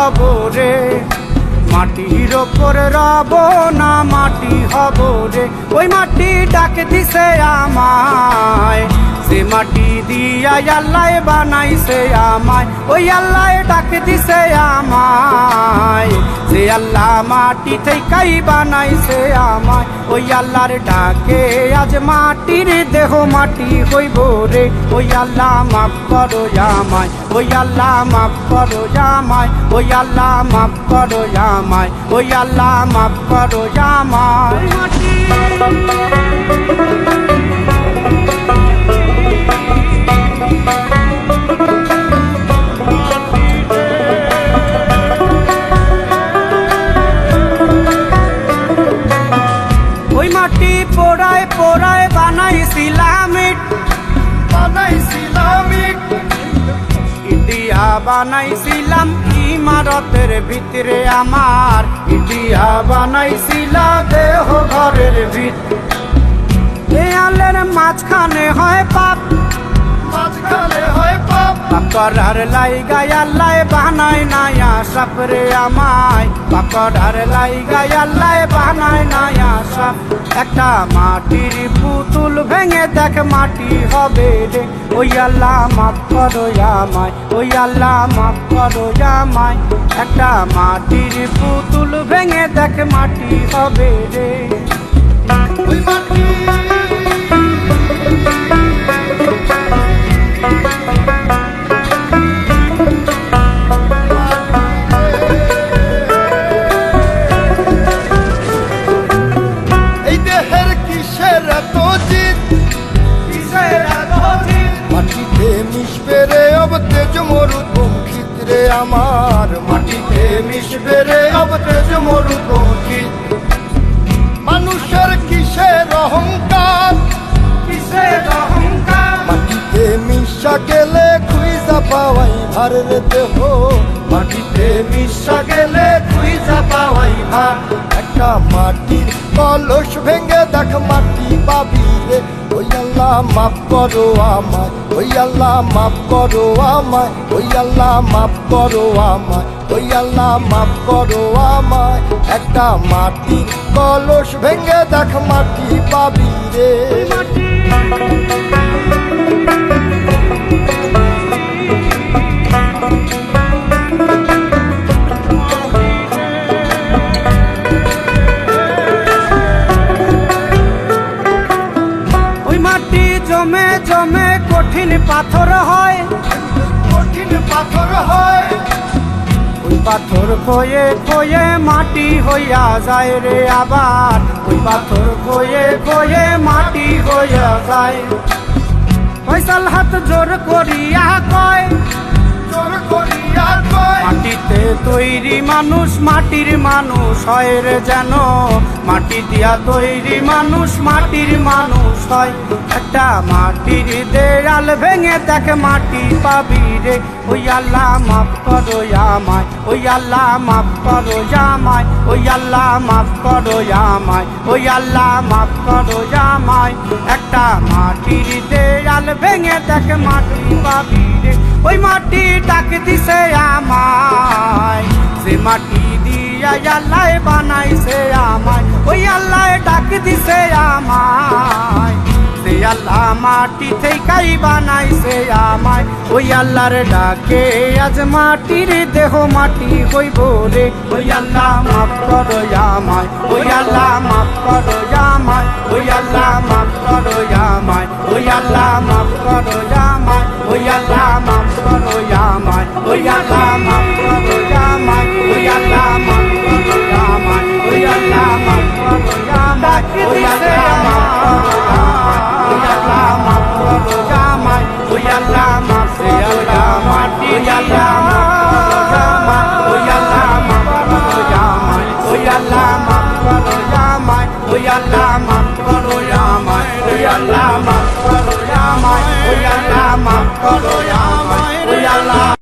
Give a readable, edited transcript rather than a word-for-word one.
হব রে, মাটির ওপর রব না মাটি হব রে। ওই মাটি ডাক দিছে আমায়, সে মাটি দিয়া আল্লাহ বানাইছে আমায়। ওই আল্লাহ ডাক দিছে আমায়, যে আল্লাহ মাটি থেকেই বানাইছে আমায়। ওই আল্লাহর ডাকে আজ মাটির দেহ মাটি হইব রে। ওই আল্লাহ মাফ করো আমায়, ওই আল্লাহ মাফ করো আমায়, ওই আল্লাহ মাফ করো আমায়, ওই আল্লাহ মাফ করো আমায়। ওই মাটি পোড়ায় পোড়ায় বানাইছিলাম ইট, ইটিয়া বানাইছিলাম ইমারতের ভিতরে আমার, ইটিয়া বানাইছিলাম দেহ ঘরের ভিতরে। দেয়ালের মাঝখানে হয় পাপ, মাঝখানে হয় পাপ, পাকড়ার লাইগায় আল্লাহ বানায় নায়া সাপ রে আমায়। পাকড়ার লাইগায় আল্লাহ বানায় নায়া সাপ। একটা মাটির পুতুল ভেঙে দেখ মাটি হবে রে। ওই আল্লাহ মাফ করো আমায়, ওই আল্লাহ মাফ করো আমায়। একটা মাটির পুতুল ভেঙে দেখ মাটি হবে রে। ওই মাটি আমার, মাটিতে মিশবে রে অব তেজ মরুভূমি। মানুষের কিসের অহংকার, কিসের অহংকার, মাটিতে মিশা গেলে খুঁজা পাওয়াই ভার রে দেহ। মাটিতে মিশা গেলে খুঁজা পাওয়াই ভার। একটা মাটির কলস ভেঙে দেখ মাটি পাবি রে। ওই আল্লাহ মাফ করো আমায়, ওই আল্লাহ মাফ করো আমায়, ওই আল্লাহ মাফ করো আমায়, ওই আল্লাহ মাফ করো আমায়। একটা মাটির কলস ভেঙে দেখ মাটি পাবি রে। জমে জমে কঠিন পাথর হয়, কঠিন পাথর হয়। ওই পাথর খয়ে খয়ে মাটি হইয়া যায় রে আবার। ওই পাথর খয়ে খয়ে মাটি হইয়া যায়। ফয়সাল হাত জোর করিয়া কয়, জোর করিয়া কয়, মাটিতে তৈরি মানুষ মাটির মানুষ হয় রে যেন। মাটি দিয়া তৈরি মানুষ মাটির মানুষ হয়। একটা মাটির দেয়াল ভেঙে দেখ মাটি পাবি রে। ওই আল্লাহ মাফ করো আমায়, ওই আল্লাহ মাফ করো আমায়, ওই আল্লাহ মাফ করো আমায়, ওই আল্লাহ মাফ করো আমায়। একটা মাটির দেয়াল ভেঙে দেখ মাটি পাবি রে। ওই মাটি ডাক দিছে আমায়, সে মাটি দিয়া আল্লাহ বানাইছে আমায়। ওই আল্লাহ ডাক দিছে আমায়, সে আল্লাহ মাটি থেকেই বানাইছে আমায়। ওই আল্লাহর ডাকে আজ মাটির দেহ মাটি হইব রে। ওই আল্লাহ মাফ করো আমায়, ওই আল্লাহ মাফ করো আমায়, ওই আল্লাহ মাফ করো আমায়, ওই আল্লাহ মাফ করো আমায়, ওই আল্লাহ মাফ করো আমায়, ওই আল্লাহ মাফ